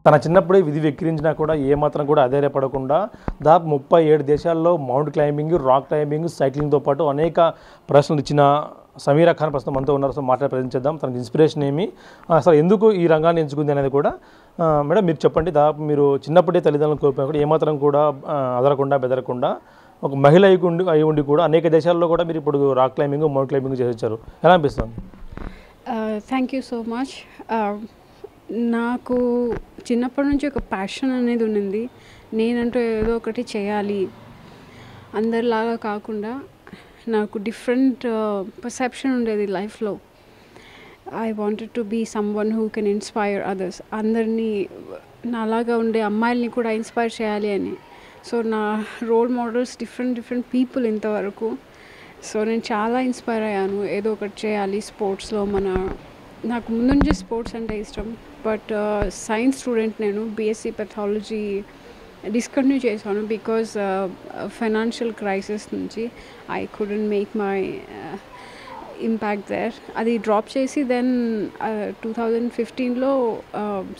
తన చిన్నప్పుడే విధి వెక్కిరించినా కూడా ఏమాత్రం కూడా అధైర్యపడకుండా దాదాపు 37 దేశాల్లో మౌంట్ క్లైంబింగ్, రాక్ క్లైంబింగ్, సైక్లింగ్తో పాటు అనేక ప్రశ్నలు ఇచ్చిన సమీరా ఖాన్ ప్రస్తుతం మనతో ఉన్నారు. సో మాట్లాడి ప్రయత్నించేద్దాం. తనకి ఇన్స్పిరేషన్ ఏమి, అసలు ఎందుకు ఈ రంగాన్ని ఎంచుకుంది అనేది కూడా. మేడం మీరు చెప్పండి, దాదాపు మీరు చిన్నప్పుడే తల్లిదండ్రులను కోల్పోయినా కూడా ఏమాత్రం కూడా అదరకుండా బెదరకుండా ఒక మహిళ అయి ఉండి కూడా అనేక దేశాల్లో కూడా మీరు ఇప్పుడు రాక్ క్లైంబింగ్, మౌంట్ క్లైంబింగ్ చేసి వచ్చారు. ఎలా అనిపిస్తుంది? Thank you so much. నాకు చిన్నప్పటి నుంచి ఒక ప్యాషన్ అనేది ఉన్నింది. నేనంటూ ఏదో ఒకటి చేయాలి, అందరిలాగా కాకుండా నాకు డిఫరెంట్ పర్సెప్షన్ ఉండేది లైఫ్లో. I wanted to be someone who can inspire others. అందరినీ నాలాగా ఉండే అమ్మాయిల్ని కూడా ఇన్స్పైర్ చేయాలి అని. సో నా రోల్ మోడల్స్ డిఫరెంట్ పీపుల్ ఇంతవరకు. సో నేను చాలా ఇన్స్పైర్ అయ్యాను, ఏదో ఒకటి చేయాలి స్పోర్ట్స్లో. నాకు ముందు నుంచి స్పోర్ట్స్ అంటే ఇష్టం, బట్ సైన్స్ స్టూడెంట్ నేను. బీఎస్సీ పెథాలజీ డిస్కంటిన్యూ చేశాను బికాజ్ ఫైనాన్షియల్ క్రైసిస్ నుంచి I couldn't make my impact there. అది డ్రాప్ చేసి దెన్ 2015లో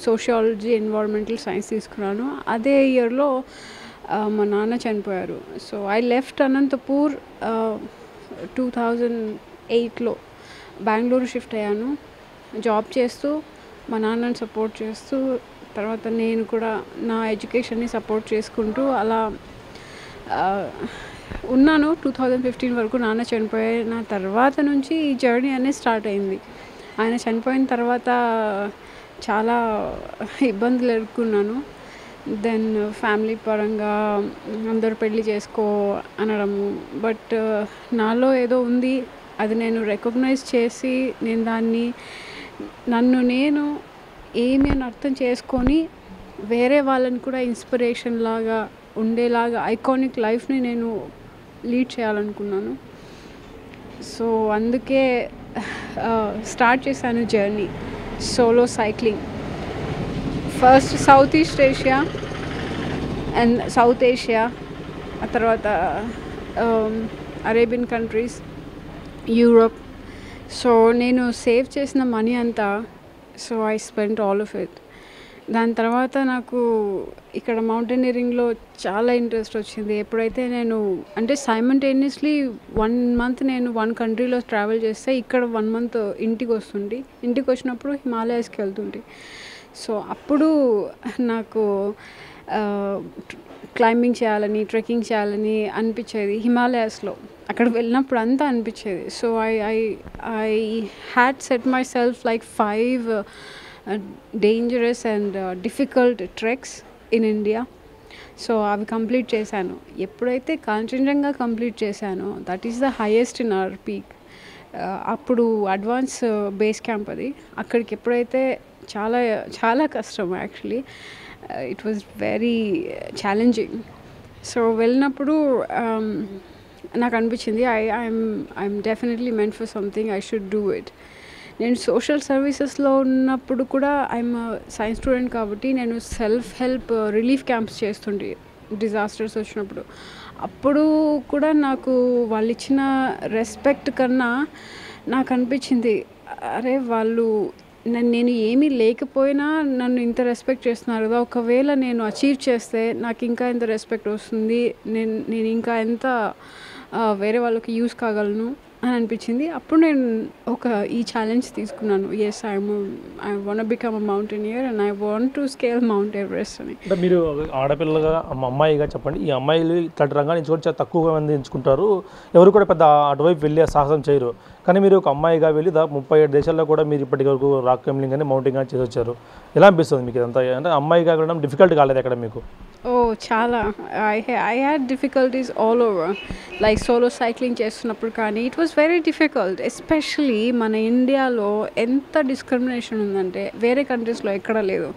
సోషియాలజీ, ఎన్విరాన్మెంటల్ సైన్స్ తీసుకున్నాను. అదే ఇయర్లో మా నాన్న చనిపోయారు. సో ఐ లెఫ్ట్ అనంతపూర్ 2008లో బెంగళూరు షిఫ్ట్ అయ్యాను. జాబ్ చేస్తూ మా నాన్నని సపోర్ట్ చేస్తూ, తర్వాత నేను కూడా నా ఎడ్యుకేషన్ని సపోర్ట్ చేసుకుంటూ అలా ఉన్నాను 2015 వరకు. నాన్న చనిపోయిన తర్వాత నుంచి ఈ జర్నీ అనేది స్టార్ట్ అయింది. ఆయన చనిపోయిన తర్వాత చాలా ఇబ్బందులు ఎదుర్కొన్నాను. దెన్ ఫ్యామిలీ పరంగా అందరూ పెళ్ళి చేసుకో అనడము, బట్ నాలో ఏదో ఉంది, అది నేను రికగ్నైజ్ చేసి నేను దాన్ని నన్ను నేను ఏమి అని అర్థం చేసుకొని వేరే వాళ్ళని కూడా ఇన్స్పిరేషన్ లాగా ఉండేలాగా ఐకానిక్ లైఫ్ని నేను లీడ్ చేయాలనుకున్నాను. సో అందుకే స్టార్ట్ చేశాను journey solo cycling. First south east Asia and south Asia, ఆ తర్వాత అరేబియన్ కంట్రీస్, యూరోప్. సో నేను సేవ్ చేసిన మనీ అంతా, so I spent all of it. దాని తర్వాత నాకు ఇక్కడ మౌంటైనరింగ్లో చాలా ఇంట్రెస్ట్ వచ్చింది. ఎప్పుడైతే నేను అంటే సైమల్టేనియస్లీ 1 month నేను 1 countryలో ట్రావెల్ చేస్తే, ఇక్కడ 1 month ఇంటికి వచ్చినప్పుడు హిమాలయాస్కి వెళ్తుంటే, సో అప్పుడు నాకు క్లైంబింగ్ చేయాలని, ట్రెక్కింగ్ చేయాలని అనిపించేది హిమాలయాస్లో. అక్కడ వెళ్ళినప్పుడు అంతా అనిపించేది. So I had set my self like 5 dangerous and difficult treks in India. So అవి కంప్లీట్ చేశాను. ఎప్పుడైతే కాంచన్జంగా కంప్లీట్ చేశానో, that is the highest in our peak. అప్పుడు అడ్వాన్స్ బేస్ క్యాంప్ అది. అక్కడికి ఎప్పుడైతే చాలా చాలా కష్టం actually. It was very challenging. So వెళ్ళినప్పుడు నాకు అనిపించింది I'm definitely meant for something, I should do it. నేను సోషల్ సర్వీసెస్లో ఉన్నప్పుడు కూడా ఐఎమ్ సైన్స్ స్టూడెంట్ కాబట్టి నేను సెల్ఫ్ హెల్ప్ రిలీఫ్ క్యాంప్స్ చేస్తుండే డిజాస్టర్స్ వచ్చినప్పుడు. అప్పుడు కూడా నాకు వాళ్ళు ఇచ్చిన రెస్పెక్ట్ కన్నా నాకు అనిపించింది, అరే వాళ్ళు నేను ఏమీ లేకపోయినా నన్ను ఇంత రెస్పెక్ట్ చేస్తున్నారు కదా, ఒకవేళ నేను అచీవ్ చేస్తే నాకు ఇంకా ఎంత రెస్పెక్ట్ వస్తుంది, నేను ఇంకా ఎంత వేరే వాళ్ళకి యూస్ కాగలను అని అనిపించింది. అప్పుడు నేను ఈ ఛాలెంజ్ తీసుకున్నాను. Yes, I want become a mountaineer and I want to scale Mount Everest అని. అంటే మీరు ఆడపిల్లగా అమ్మాయిగా చెప్పండి, ఈ అమ్మాయిలు ఇట్లాంటి రంగాన్ని చాలా తక్కువగా మంది ఎంచుకుంటారు, ఎవరు కూడా పెద్ద అటువైపు వెళ్ళి సాహసం చేయరు. కానీ మీరు ఒక అమ్మాయిగా వెళ్ళి 37 దేశాల్లో కూడా మీరు ఇప్పటి వరకు రాక్ క్లైంబింగ్ అని, మౌంటింగ్ అని చేసి వచ్చారు. ఎలా అనిపిస్తుంది మీకు ఇదంతా? అంటే అమ్మాయిగా వెళ్ళడం డిఫికల్ట్ కాలేదు ఎక్కడ మీకు? చాలా I had difficulties all over. Like solo cycling చేస్తున్నప్పుడు కానీ it was very difficult. Especially మన ఇండియాలో ఎంత డిస్క్రిమినేషన్ ఉందంటే వేరే కంట్రీస్లో ఎక్కడా లేదు.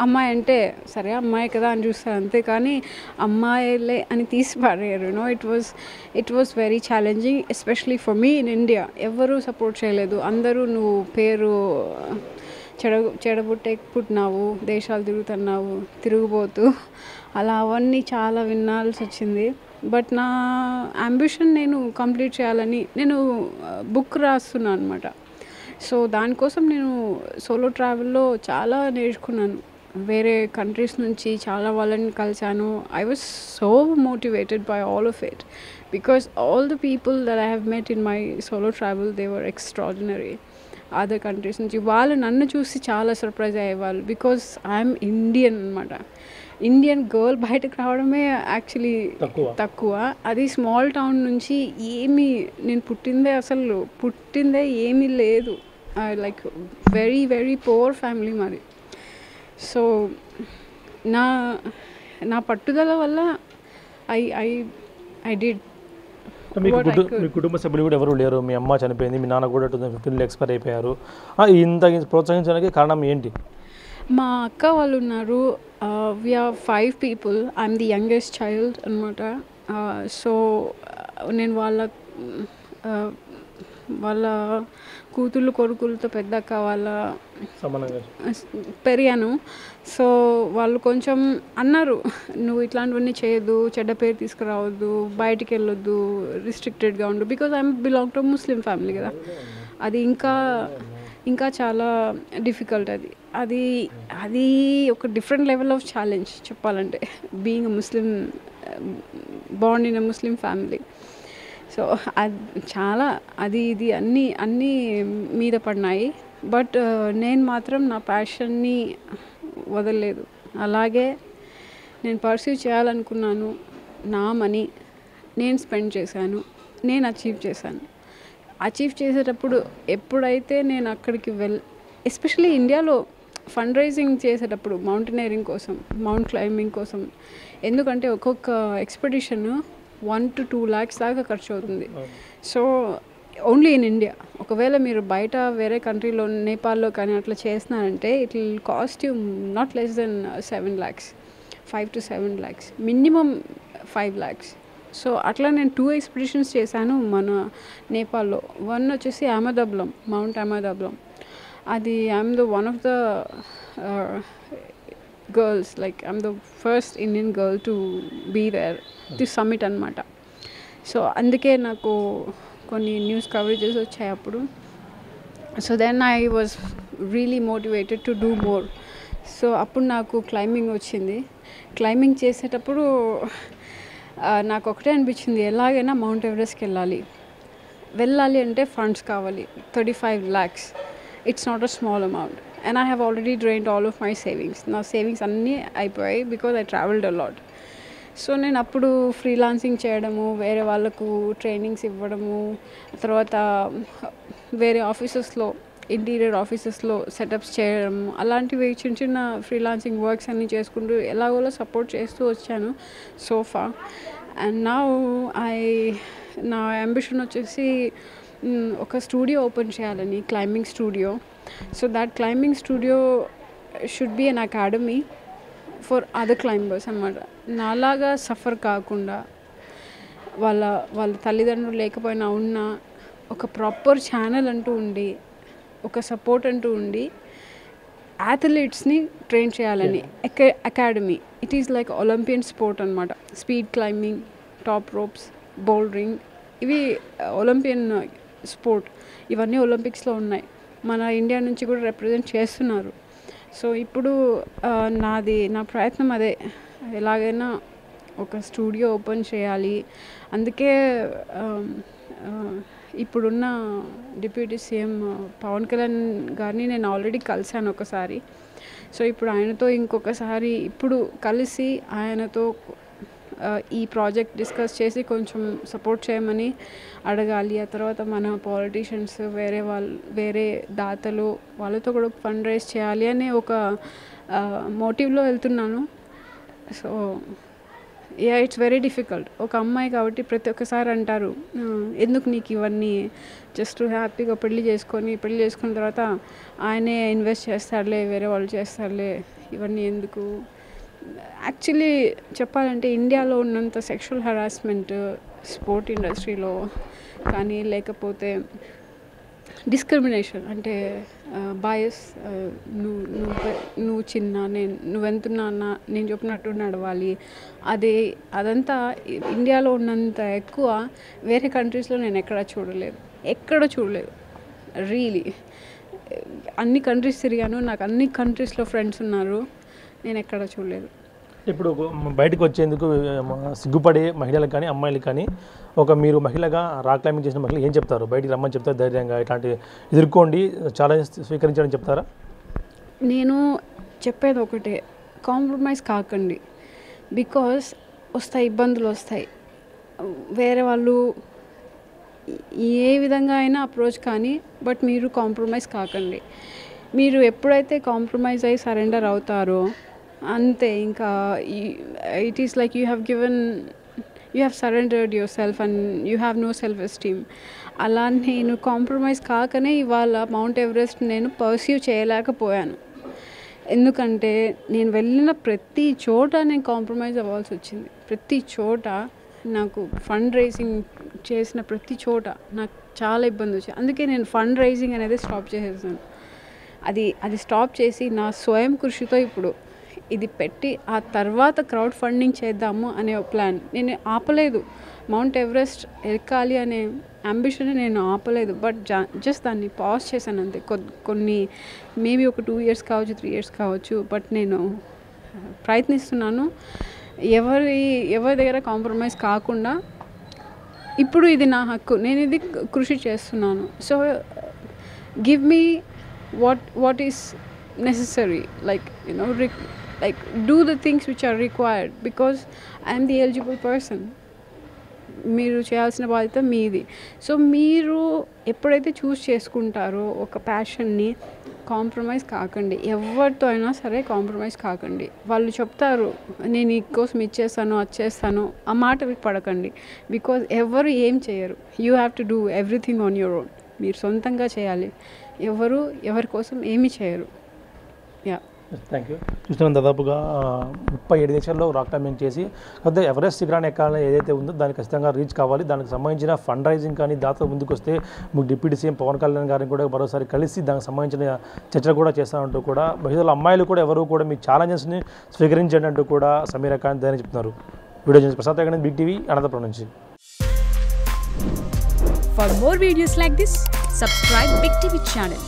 అమ్మాయి అంటే సరే అమ్మాయి కదా అని చూస్తారు అంతే, కానీ అమ్మాయిలే అని తీసి పారేయరు. It was very challenging, especially for me in India. ఎవరూ సపోర్ట్ చేయలేదు. అందరూ నువ్వు పేరు చెడబుట్టే పుట్టినావు, దేశాలు తిరుగుబోతూ అలా అవన్నీ చాలా వినాల్సి వచ్చింది. బట్ నా అంబిషన్ నేను కంప్లీట్ చేయాలని నేను బుక్ రాస్తున్నాను అనమాట. సో దానికోసం నేను సోలో ట్రావెల్లో చాలా నేర్చుకున్నాను. వేరే కంట్రీస్ నుంచి చాలా వాళ్ళని కలిసాను. I was so motivated by all of it because all the people that I have met in my solo travel they were extraordinary. Other countries నుంచి వాళ్ళు నన్ను చూసి చాలా సర్ప్రైజ్ అయ్యేవాళ్ళు బికాస్ ఐఎమ్ ఇండియన్ అనమాట. ఇండియన్ గర్ల్ బయటకు రావడమే actually తక్కువ. అది స్మాల్ టౌన్ నుంచి నేను పుట్టిందే ఏమీ లేదు. Like very very poor family మాది. సో నా పట్టుదల వల్ల ఐ డిడ్. మీ కుటుంబ సభ్యులు కూడా ఎవరు లేరు, మీ అమ్మ చనిపోయింది, మీ నాన్న కూడా 2015లో ఎక్స్పైర్ అయిపోయారు. ఇంత ప్రోత్సహించడానికి కారణం ఏంటి? మా అక్క వాళ్ళు ఉన్నారు. We are 5 people. I'm the youngest child అనమాట. సో నేను వాళ్ళ కూతుళ్ళు కొడుకులతో పెద్దక్క వాళ్ళ పెరిగాను. సో వాళ్ళు కొంచెం అన్నారు, నువ్వు ఇట్లాంటివన్నీ చేయొద్దు, చెడ్డ పేరు తీసుకురావద్దు, బయటికి వెళ్ళొద్దు, రిస్ట్రిక్టెడ్గా ఉండు. Because I'm belong to Muslim family కదా. అది ఇంకా చాలా డిఫికల్ట్. అది ఒక డిఫరెంట్ లెవెల్ ఆఫ్ ఛాలెంజ్ చెప్పాలంటే, being Muslim, born in a Muslim family. So అది ఇది అన్నీ మీద పడినాయి. బట్ నేను మాత్రం నా ప్యాషన్ని వదలలేదు. అలాగే నేను పర్సూ చేయాలనుకున్నాను. నా మనీ నేను స్పెండ్ చేశాను, నేను అచీవ్ చేశాను. అచీవ్ చేసేటప్పుడు ఎప్పుడైతే నేను అక్కడికి ఎస్పెషలీ ఇండియాలో ఫండ్ రైజింగ్ చేసేటప్పుడు మౌంటైనరింగ్ కోసం, మౌంట్ క్లైంబింగ్ కోసం, ఎందుకంటే ఒక్కొక్క ఎక్స్పెడిషన్ 1 to 2 lakhs దాకా ఖర్చు అవుతుంది. So only in India. ఒకవేళ మీరు బయట వేరే కంట్రీలో, నేపాల్లో కానీ అట్లా చేస్తున్నారంటే it will cost you not less than 7 lakhs, 5 to 7 lakhs, minimum 5 lakhs. So అట్లా నేను 2 ఎక్స్పెడిషన్స్ చేశాను మన నేపాల్లో. వన్ వచ్చేసి అహ్మదాబ్లం, మౌంట్ అహ్మదాబ్లం. అది I'm the one of the girls, like I'm the first Indian girl to be there the summit అనమాట. So అందుకే నాకు కొన్ని న్యూస్ కవరేజెస్ వచ్చాయి అప్పుడు. So then I was really motivated to do more. So అప్పుడు నాకు climbing వచ్చింది. Climbing చేసేటప్పుడు నాకు ఒకటే అనిపించింది, ఎలాగైనా మౌంట్ ఎవరెస్ట్కి వెళ్ళాలి అంటే ఫండ్స్ కావాలి. 35 lakhs. It's not a small amount. And I have already drained all of my savings. నా సేవింగ్స్ అన్నీ అయిపోయాయి because I travelled a lot. So నేను అప్పుడు ఫ్రీలాన్సింగ్ చేయడము, వేరే వాళ్ళకు ట్రైనింగ్స్ ఇవ్వడము, తర్వాత వేరే ఆఫీసెస్లో, ఇంటీరియర్ ఆఫీసెస్లో సెటప్స్ చేయడం, అలాంటివి చిన్న చిన్న ఫ్రీలాన్సింగ్ వర్క్స్ అన్నీ చేసుకుంటూ ఎలాగోలా సపోర్ట్ చేస్తూ వచ్చాను సోఫా. అండ్ నా అంబిషన్ వచ్చేసి ఒక స్టూడియో ఓపెన్ చేయాలని, climbing studio. So that climbing studio should be an academy for other climbers అనమాట. నాలాగా సఫర్ కాకుండా, వాళ్ళ తల్లిదండ్రులు లేకపోయినా ఉన్న ఒక ప్రాపర్ ఛానల్ అంటూ ఉండి, ఒక సపోర్ట్ అంటూ ఉండి, అథ్లీట్స్ని ట్రైన్ చేయాలని academy. It is like Olympian sport అనమాట. స్పీడ్ క్లైంబింగ్, టాప్ రోప్స్, బౌల్డరింగ్, ఇవి ఒలింపియన్ స్పోర్ట్. ఇవన్నీ ఒలింపిక్స్లో ఉన్నాయి. మన ఇండియా నుంచి కూడా రిప్రజెంట్ చేస్తున్నారు. సో ఇప్పుడు నా ప్రయత్నం అదే, ఎలాగైనా ఒక స్టూడియో ఓపెన్ చేయాలి. అందుకే ఇప్పుడున్న డిప్యూటీ సీఎం పవన్ కళ్యాణ్ గారిని నేను ఆల్రెడీ కలిశాను ఒకసారి. సో ఇప్పుడు ఆయనతో ఇంకొకసారి ఇప్పుడు కలిసి ఆయనతో ఈ ప్రాజెక్ట్ డిస్కస్ చేసి కొంచెం సపోర్ట్ చేయమని అడగాలి. ఆ తర్వాత మన పాలిటీషియన్స్, వేరే దాతలు, వాళ్ళతో కూడా ఫండ్ రైజ్ చేయాలి అనే ఒక మోటివ్లో వెళ్తున్నాను. So it's very difficult. ఒక అమ్మాయి కాబట్టి ప్రతి ఒక్కసారి అంటారు, ఎందుకు నీకు ఇవన్నీ, జస్ట్ హ్యాపీగా పెళ్లి చేసుకున్న తర్వాత ఆయనే ఇన్వెస్ట్ చేస్తాడులే, వేరే వాళ్ళు చేస్తారులే, ఇవన్నీ ఎందుకు. యాక్చువల్లీ చెప్పాలంటే ఇండియాలో ఉన్నంత సెక్షువల్ హరాస్మెంట్ స్పోర్ట్ ఇండస్ట్రీలో కానీ, లేకపోతే డిస్క్రిమినేషన్ అంటే బయస్, నువ్వు చిన్న, నువ్వెంతున్నా నేను చెప్పినట్టు నడవాలి, అదంతా ఇండియాలో ఉన్నంత ఎక్కువ వేరే కంట్రీస్లో నేను ఎక్కడ చూడలేదు రియలీ. అన్ని కంట్రీస్ తిరిగాను, నాకు అన్ని కంట్రీస్లో ఫ్రెండ్స్ ఉన్నారు. నేను ఎక్కడ చూడలేదు. ఇప్పుడు బయటకు వచ్చేందుకు సిగ్గుపడే మహిళలకు కానీ అమ్మాయిలకు కానీ మీరు మహిళగా రాక్ క్లైంబింగ్ చేసిన మహిళలు ఏం చెప్తారు? బయటికి రమ్మని చెప్తారు, ధైర్యంగా ఇట్లాంటి ఎదుర్కోండి, ఛాలెంజ్ స్వీకరించడం చెప్తారా? నేను చెప్పేది ఒకటే, కాంప్రమైజ్ కాకండి. బికాస్ ఇబ్బందులు వస్తాయి. వేరే వాళ్ళు ఏ విధంగా అయినా అప్రోచ్ కానీ, బట్ మీరు కాంప్రమైజ్ కాకండి. మీరు ఎప్పుడైతే కాంప్రమైజ్ అయ్యి సరెండర్ అవుతారో అంతే, ఇంకా it is like you have surrendered yourself and you have no self esteem. అలా నేను కాంప్రమైజ్ కాకనే ఇవాళ మౌంట్ ఎవరెస్ట్ నేను పర్సీవ్ చేయలేకపోయాను. ఎందుకంటే నేను వెళ్ళిన ప్రతి చోట నేను కాంప్రమైజ్ అవ్వాల్సి వచ్చింది. ప్రతి చోట నాకు ఫండ్ రైజింగ్ చేసిన ప్రతి చోట నాకు చాలా ఇబ్బంది వచ్చింది. అందుకే నేను ఫండ్ రైజింగ్ అనేది స్టాప్ చేసేసాను. అది స్టాప్ చేసి నా స్వయం కృషితో ఇప్పుడు ఇది పెట్టి ఆ తర్వాత క్రౌడ్ ఫండింగ్ చేద్దాము అనే ప్లాన్. నేను ఆపలేదు, మౌంట్ ఎవరెస్ట్ ఎక్కాలి అనే అంబిషన్ నేను ఆపలేదు, బట్ జస్ట్ దాన్ని పాజ్ చేశాను అంతే. కొన్ని మేబీ ఒక 2 years కావచ్చు, 3 years కావచ్చు, బట్ నేను ప్రయత్నిస్తున్నాను ఎవరి దగ్గర కాంప్రమైజ్ కాకుండా. ఇప్పుడు ఇది నా హక్కు, నేను ఇది కృషి చేస్తున్నాను. So give me what is necessary, like like do the things which are required because I am the eligible person. మీరు చేయాల్సిన బాధ్యత మీది. సో మీరు ఎప్పుడైతే చూస్ చేసుకుంటారో ఒక ప్యాషన్ని, కాంప్రమైజ్ కాకండి. ఎవరితో అయినా సరే కాంప్రమైజ్ కాకండి. వాళ్ళు చెప్తారు నేను ఈ కోసం ఇచ్చేస్తాను, అది చేస్తాను, ఆ మాట పడకండి. బికాజ్ ఎవరు ఏం చేయరు. You have to do everything on your own. మీరు సొంతంగా చేయాలి. ఎవరి కోసం ఏమీ చేయరు. Yeah, thank you. చూస్తున్నాం దాదాపుగా 37 దేశాల్లో రాక్ క్లైంబింగ్ చేసి కొద్దిగా ఎవరెస్ట్ శిఖరాన్ని ఎక్కాలని ఏదైతే ఉందో దాన్ని ఖచ్చితంగా రీచ్ కావాలి. దానికి సంబంధించిన ఫండ్ రైజింగ్ కానీ దాంతో ముందుకు వస్తే మీకు డిప్యూటీ సీఎం పవన్ కళ్యాణ్ గారిని కూడా మరోసారి కలిసి దానికి సంబంధించిన చర్చలు కూడా చేస్తానంటూ కూడా మహిళల అమ్మాయిలు కూడా ఎవరు కూడా మీ ఛాలెంజెస్ని స్వీకరించండి అంటూ కూడా సమీరా ఖాన్ దాన్ని చెప్తున్నారు. వీడియో చేసి ప్రసాద్ తగ్గ బిగ్ టీవీ అనంతపురం నుంచి. For more videos like this, subscribe Big TV channel.